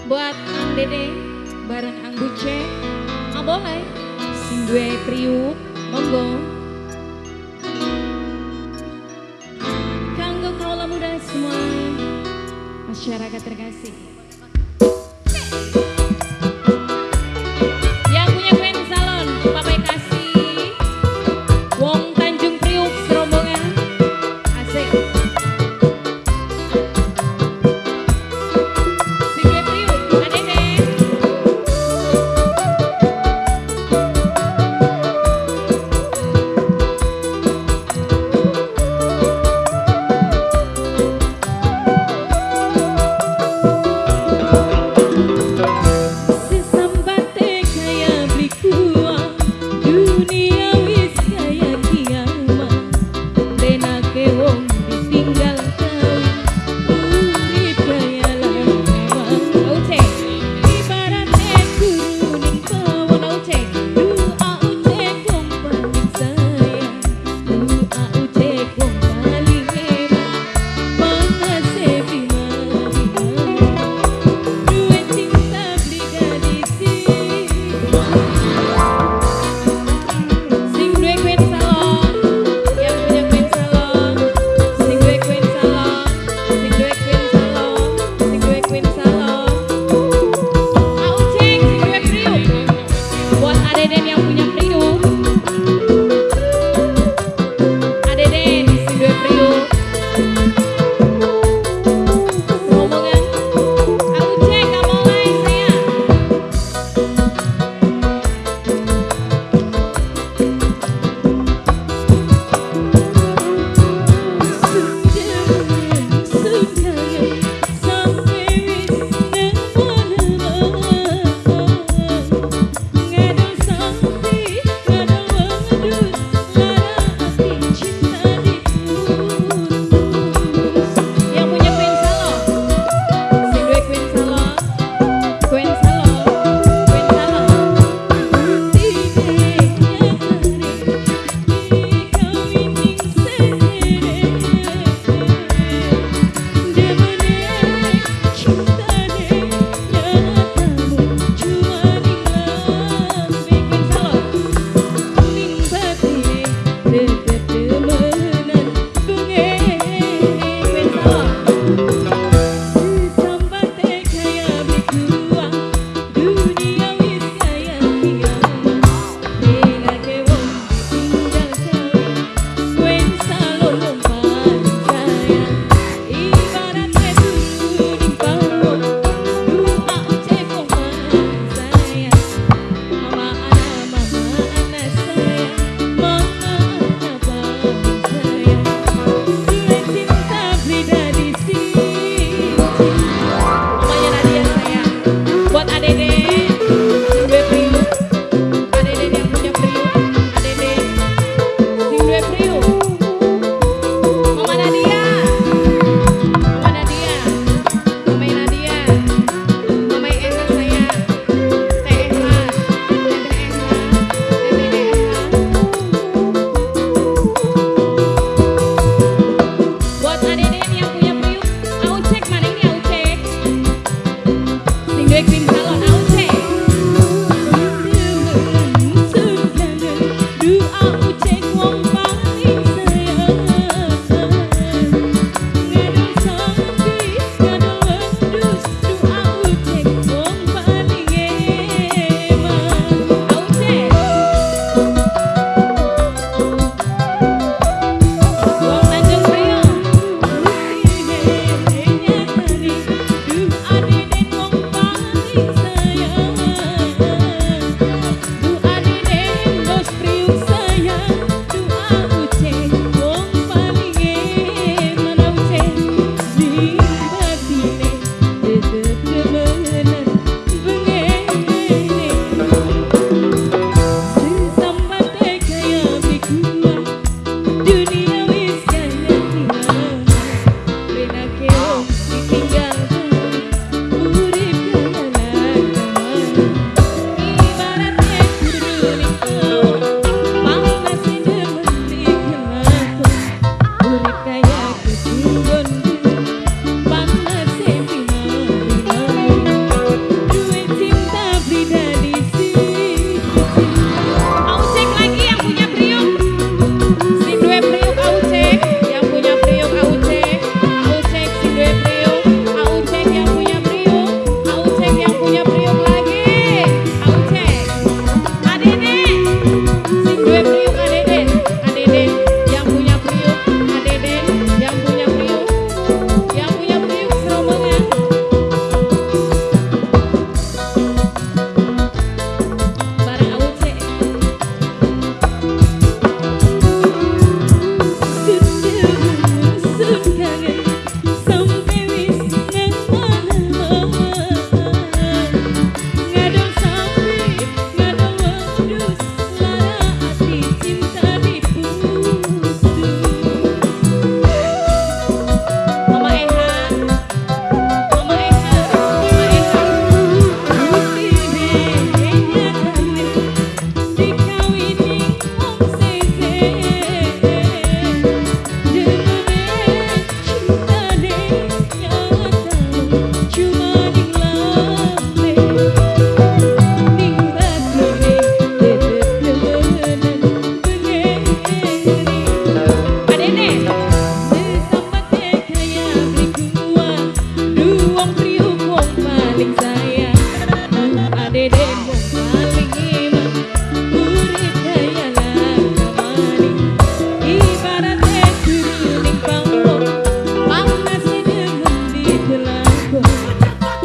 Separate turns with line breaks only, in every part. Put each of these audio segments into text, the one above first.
Buat Ang Dede bareng Ang Buce, boleh sing duwe priuk monggo. Kanggo kaula muda semua masyarakat terkasih. Yang punya kuen salon, Papai kasih Wong Tanjung Priuk serombongan. Asik.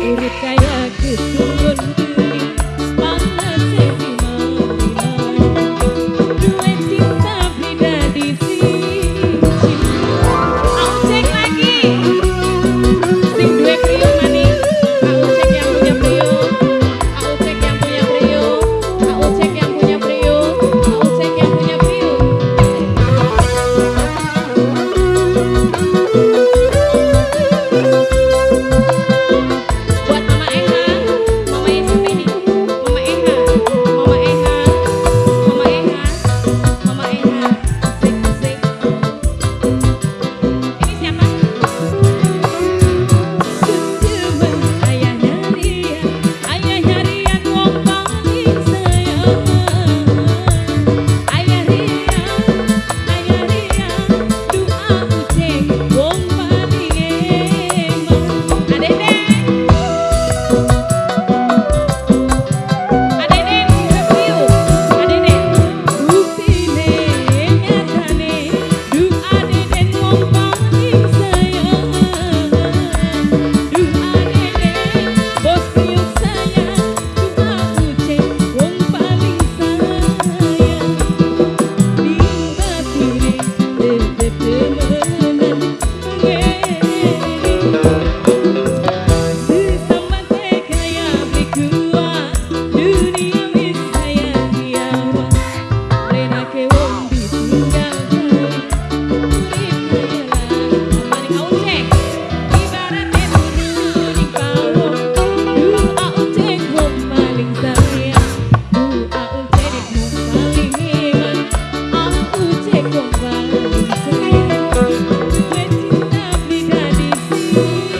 urut kaya keturun geni panas di mana dua cinta pribadi siji aku cek lagi sing duwe priuk maning aku cek yang punya priuk aku cek yang punya priuk aku cek yang punya priuk aku cek yang punya priuk buat Mama Eha, Mama Yesuf ini, Mama Eha, Mama Eha, Mama Eha, Mama Eha, asik asik. Ini siapa? Sudemen ayahnya Rian wong paling sayang. Ayah Rian, doa uceng wong paling eman. Adenen, Adenen buktine nyatane doa Adenen wong paling sayang. Doa Adenen bos priuk sayang doa uceng wong paling sayang. Di batine tetep temenan Sesama kaya berkuat dunia wis saya tiawa Lena ke wong ditinggal urip kaya maning ucek ibaratnya turun di pawon doa ucek wong paling sayang doa ucek wong paling iman aku ucek wong paling sayang gue cinta pribadi siji.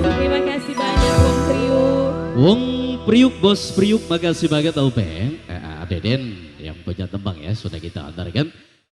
Terima kasih banyak Wong Priuk.
Wong Priuk, Bos Priuk, makasih banget Openg. Deden yang punya tembang ya, sudah kita antarkan.